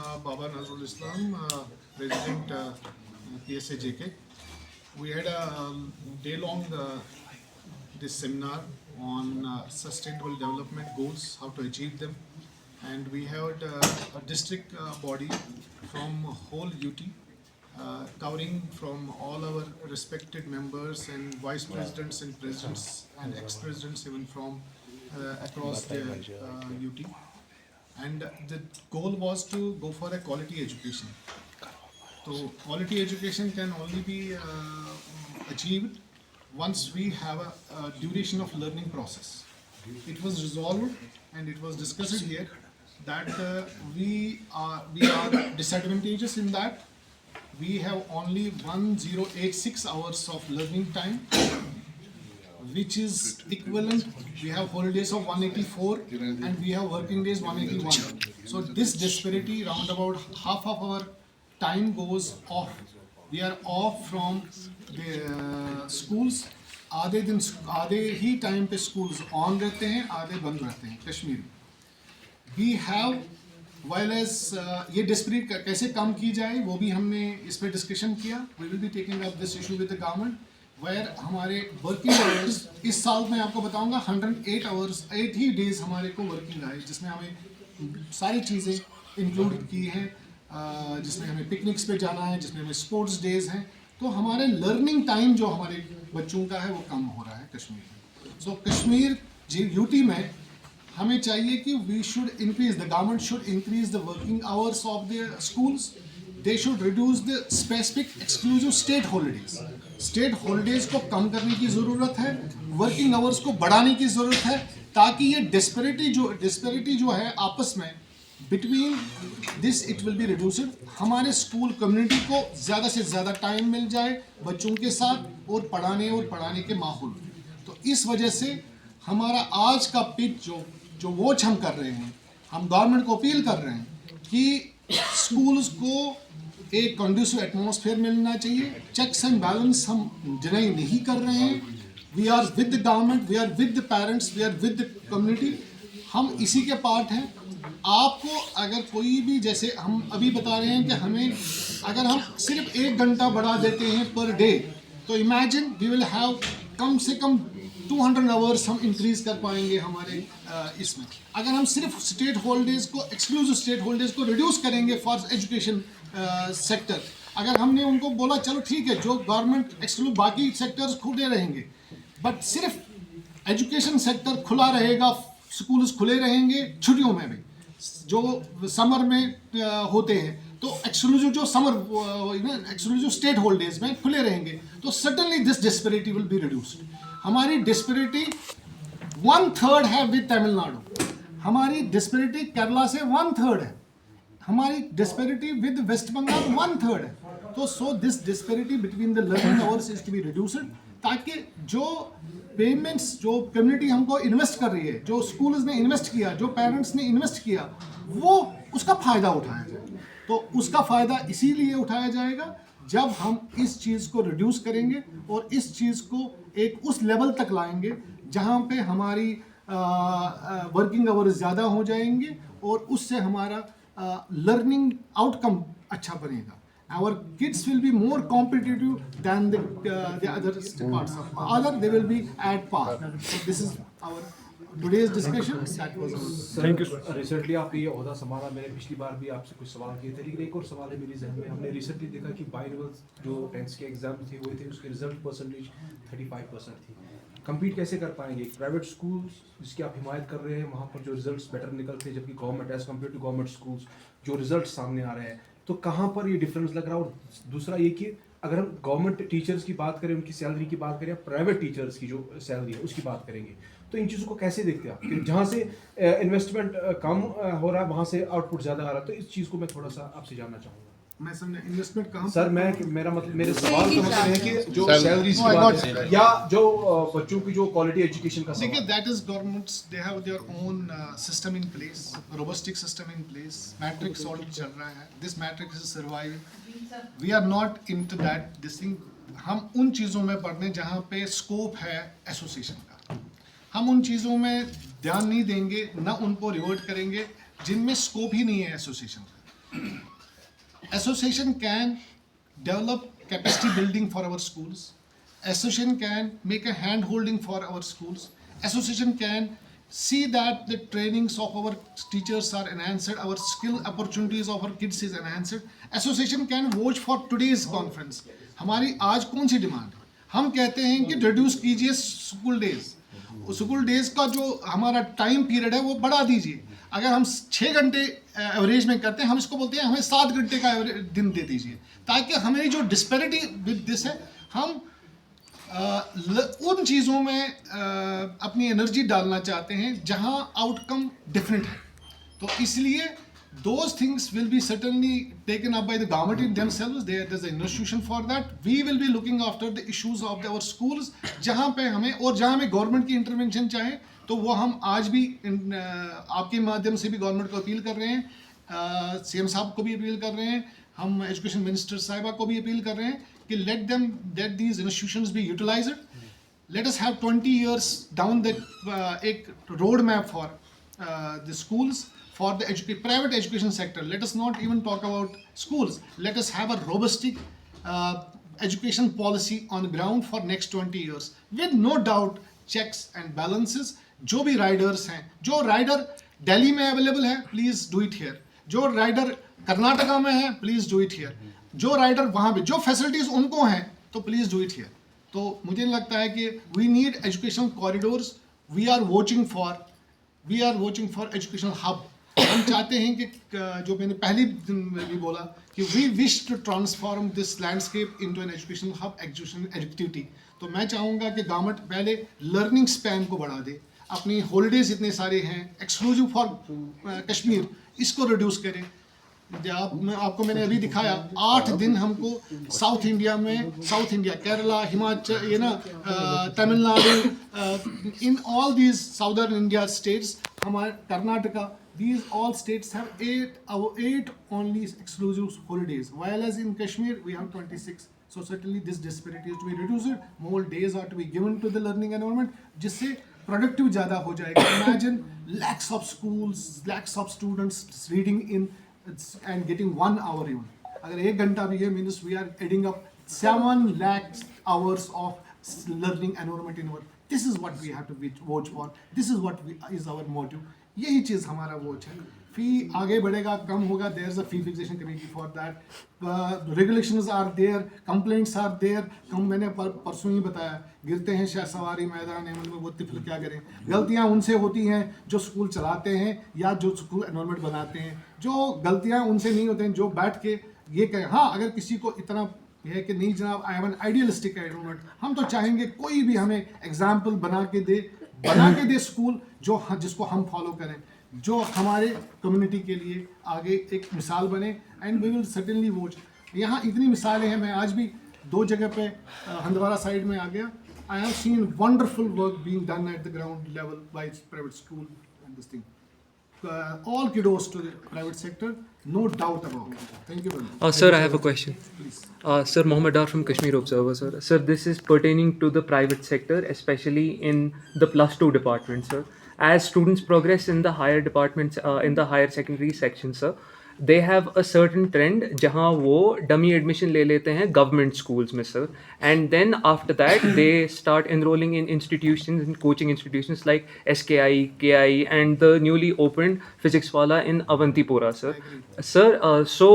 Baba Nazrul Islam, President PSA JK. We had a day-long this seminar on sustainable development goals, how to achieve them, and we had a district body from whole UT, covering from all our respected members and vice presidents and presidents and ex-presidents even from across the UT. And the goal was to go for a quality education. So quality education can only be achieved once we have a duration of learning process. It was resolved and it was discussed here that we are disadvantageous in that we have only 1086 hours of learning time, which is equivalent. We have holidays of 184 and we have working days 181. So this disparity, round about half of our time goes off. We are off from the schools. आधे ही time पे schools on रहते हैं, आधे बंद रहते हैं कश्मीर में. We have, while as ये disparity कैसे कम की जाए वो भी हमने इस पे डिस्कशन किया. We will be taking up this issue with the government. Where हमारे वर्किंग आवर्स इस साल मैं आपको बताऊंगा 108 आवर्स 8 ही डेज हमारे को वर्किंग आए, जिसमें हमें सारी चीज़ें इंक्लूड की हैं, जिसमें हमें पिकनिक्स पे जाना है, जिसमें हमें स्पोर्ट्स डेज हैं. तो हमारे लर्निंग टाइम जो हमारे बच्चों का है वो कम हो रहा है कश्मीर में. सो कश्मीर यूटी में हमें चाहिए कि we should increase, the government should increase the working hours of the schools. They should reduce the specific exclusive state holidays. State holidays को कम करने की ज़रूरत है, working hours को बढ़ाने की ज़रूरत है, ताकि ये disparity जो है आपस में between this it will be reduced. हमारे स्कूल कम्युनिटी को ज़्यादा से ज़्यादा टाइम मिल जाए बच्चों के साथ और पढ़ाने के माहौल. तो इस वजह से हमारा आज का पिच जो वॉच हम कर रहे हैं, हम गवर्नमेंट को अपील कर रहे हैं कि स्कूल्स को एक कंड्यूसिव एटमॉस्फेयर मिलना चाहिए. चेक्स एंड बैलेंस हम डिनाई नहीं कर रहे हैं. We are with the government, we are with the parents, we are with the community. हम इसी के पार्ट हैं. आपको अगर कोई भी, जैसे हम अभी बता रहे हैं कि हमें अगर हम सिर्फ 1 घंटा बढ़ा देते हैं पर डे, तो इमेजिन वी विल हैव कम से कम 200 आवर्स हम इंक्रीज कर पाएंगे हमारे इसमें. अगर हम सिर्फ स्टेट हॉलीडेज को, एक्सक्लूसिव स्टेट हॉलीडेज को रिड्यूस करेंगे फॉर एजुकेशन सेक्टर, अगर हमने उनको बोला चलो ठीक है जो गवर्नमेंट एक्सक्लूसिव बाकी सेक्टर्स खुले रहेंगे बट सिर्फ एजुकेशन सेक्टर खुला रहेगा, स्कूल्स खुले रहेंगे छुट्टियों में भी जो समर में होते हैं, तो एक्सक्लूसिव जो समर एक्सक्लूसिव स्टेट हॉलीडेज में खुले रहेंगे, तो suddenly this disparity will be reduced. हमारी डिस्पैरिटी 1/3 है विद तमिलनाडु, हमारी डिस्पैरिटी केरला से 1/3 है, हमारी डिस्पैरिटी विद वेस्ट बंगाल 1/3 है. तो so this disparity between the learning hours is to be reduced, ताकि जो पेमेंट्स जो कम्युनिटी हमको इन्वेस्ट कर रही है, जो स्कूल्स ने इन्वेस्ट किया, जो पेरेंट्स ने इन्वेस्ट किया, वो उसका फ़ायदा उठाया जाए. तो उसका फ़ायदा इसीलिए उठाया जाएगा जब हम इस चीज़ को रिड्यूस करेंगे और इस चीज़ को एक उस लेवल तक लाएंगे जहाँ पे हमारी वर्किंग आवर्स ज़्यादा हो जाएंगे और उससे हमारा लर्निंग आउटकम अच्छा बनेगा. Our kids will be more competitive than the other parts of other. They will be at par. So this is our today's discussion. That was our. Thank you. Recently आपने ये ओहदा संभाला, मैंने पिछली बार भी आपसे कुछ सवाल किए थे, लेकिन एक और सवाल है मेरी जहन में. हमने रिसेंटली देखा कि बाइनोवल जो 10th के एग्जाम थे हुए थे, उसके रिजल्ट परसेंटेज 35% थी. कम्पीट कैसे कर पाएंगे? प्राइवेट स्कूल्स जिसकी आप हिमायत कर रहे हैं वहाँ पर जो रिजल्ट्स बेटर निकलते हैं, जबकि government as compare to government schools जो रिजल्ट सामने आ रहे हैं, तो कहाँ पर ये डिफरेंस लग रहा है? और दूसरा ये कि अगर हम गवर्नमेंट टीचर्स की बात करें, उनकी सैलरी की बात करें, प्राइवेट टीचर्स की जो सैलरी है उसकी बात करेंगे, तो इन चीज़ों को कैसे देखते हैं आप कि जहाँ से इन्वेस्टमेंट कम हो रहा है वहाँ से आउटपुट ज़्यादा आ रहा है? तो इस चीज़ को मैं थोड़ा सा आपसे जानना चाहूँगा. मैं समझा इन्वेस्टमेंट कहाँ सर, मेरा मतलब मेरे सवाल का मतलब है कि जो सैलरीज की बात है या जो बच्चों की जो क्वालिटी एजुकेशन का, देखिए that is governments, they have their own system in place, robustic system in place. Matrix already चल रहा है. This matrix is surviving. We are not into that this thing. हम उन चीज़ों में पढ़ने जहाँ पे स्कोप है एसोसिएशन का, हम उन चीज़ों में ध्यान नहीं देंगे, ना उनको रिवर्ट करेंगे जिनमें स्कोप ही नहीं है एसोसिएशन का. Association can develop capacity building for our schools. Association can make a hand holding for our schools. Association can see that the trainings of our teachers are enhanced, our skill opportunities of our kids is enhanced. Association can watch for today's conference. हमारी आज कौन सी demand है? हम कहते हैं कि reduce कीजिए school days का जो हमारा टाइम पीरियड है वो बढ़ा दीजिए. अगर हम 6 घंटे एवरेज में करते हैं, हम इसको बोलते हैं हमें 7 घंटे का दिन दे दीजिए, ताकि हमें जो डिस्पैरिटी विद दिस है, हम उन चीज़ों में अपनी एनर्जी डालना चाहते हैं जहां आउटकम डिफरेंट है. तो इसलिए those things will be certainly taken up by the government in themselves. There's an institution for that. We will be looking after the issues of our schools. जहाँ पे हमें और जहाँ हमें गवर्नमेंट की इंटरवेंशन चाहे, तो वो हम आज भी आपके माध्यम से भी गवर्नमेंट को अपील कर रहे हैं, सीएम साहब को भी अपील कर रहे हैं, हम एजुकेशन मिनिस्टर साहिबा को भी अपील कर रहे हैं कि let these institutions be utilized. Let us have 20 years down the एक road map for the schools, for the private education sector. Let us not even talk about schools. Let us have a robust education policy on the ground for next 20 years with no doubt checks and balances. जो भी Riders हैं, जो rider Delhi में available है, please do it here. जो rider Karnataka में है, please do it here. जो राइडर वहाँ पे जो फैसिलिटीज उनको हैं, तो प्लीज डू इट हियर. तो मुझे लगता है कि we need education corridors. We are watching for educational hub. हम चाहते हैं कि जो मैंने पहली दिन में भी बोला कि we wish to transform this landscape into an educational hub, education activity. तो मैं चाहूँगा कि गवर्नमेंट पहले लर्निंग स्पैन को बढ़ा दे. अपनी हॉलीडेज इतने सारे हैं एक्सक्लूसिव फॉर कश्मीर, इसको रिड्यूस करें. आपको मैंने अभी दिखाया 8 दिन हमको south India Kerala, Himachal, Tamil Nadu, in all these southern India states, हमारे Karnataka, these all states have 8 only exclusive holidays, while as in Kashmir we have 26. So certainly this disparity is to be reduced. More days are to be given to the learning environment, जिससे productive ज़्यादा हो जाएगा. Imagine lakhs of schools, lakhs of students reading in and getting 1 hour even. अगर 1 घंटा भी है, means we are adding up 7 lakh hours of learning environment in our. This is what we have to watch for. This is what is our motive. यही चीज़ हमारा watch है. फी आगे बढ़ेगा, कम होगा. There is a fee fixation committee for that. Regulations are there, complaints are there. मैंने परसों ही बताया, गिरते हैं सवारी मैदान है, मतलब वो तिफल क्या करें. गलतियां उनसे होती हैं जो स्कूल चलाते हैं या जो स्कूल एनवायरनमेंट बनाते हैं. जो गलतियां उनसे नहीं होते हैं जो बैठ के ये कहें. हाँ, अगर किसी को इतना है कि नहीं जनाब, I have an idealistic environment, हम तो चाहेंगे कोई भी हमें एग्जाम्पल बना के दे स्कूल जिसको हम फॉलो करें, जो हमारे कम्युनिटी के लिए आगे एक मिसाल बने. And we will certainly watch. यहाँ इतनी मिसालें हैं. मैं आज भी 2 जगह पे हंदवारा साइड में आ गया. I have seen wonderful work being done at the ground level by private school and this thing. All kudos to the private sector, no doubt about it. Thank you very much. Sir, I have a question. Please. Sir, Mohammed Dar from Kashmir Observer, sir. Sir, this is pertaining to the private sector, especially in the +2 department, sir. As students progress in the higher departments, in the higher secondary section, sir, they have a certain trend जहाँ वो dummy admission ले लेते हैं government schools में, sir. And then after that, they start enrolling in institutions, in coaching institutions like SKI, KI, and the newly opened physics wala in Avantipura, sir. Sir, so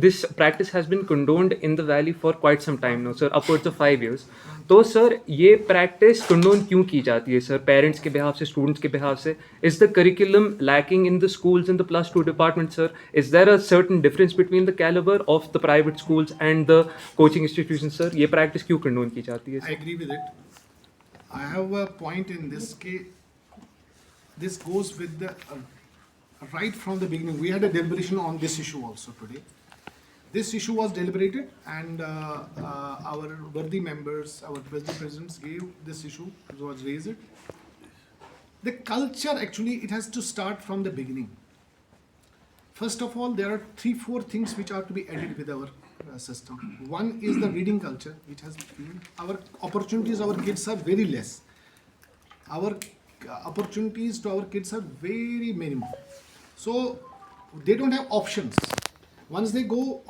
this practice has been condoned in the valley for quite some time now, sir, upwards of 5 years. तो sir ये practice condone क्यों की जाती है sir, parents के behalf से, students के behalf से? Is the curriculum lacking in the schools in the +2 department, sir? Is there a certain difference between the calibre of the private schools and the coaching institution, sir? ये practice क्यों condone की जाती है? I agree with it. I have a point in this के this goes with the right from the beginning. We had a deliberation on this issue also today. This issue was deliberated, and our worthy members, our presidents gave this issue, it was raised. The culture, actually, it has to start from the beginning. First of all, there are 3-4 things which are to be added with our system. One is the reading culture, which has been, our opportunities, our kids are very less. Our opportunities to our kids are very minimal. So, they don't have options. once they go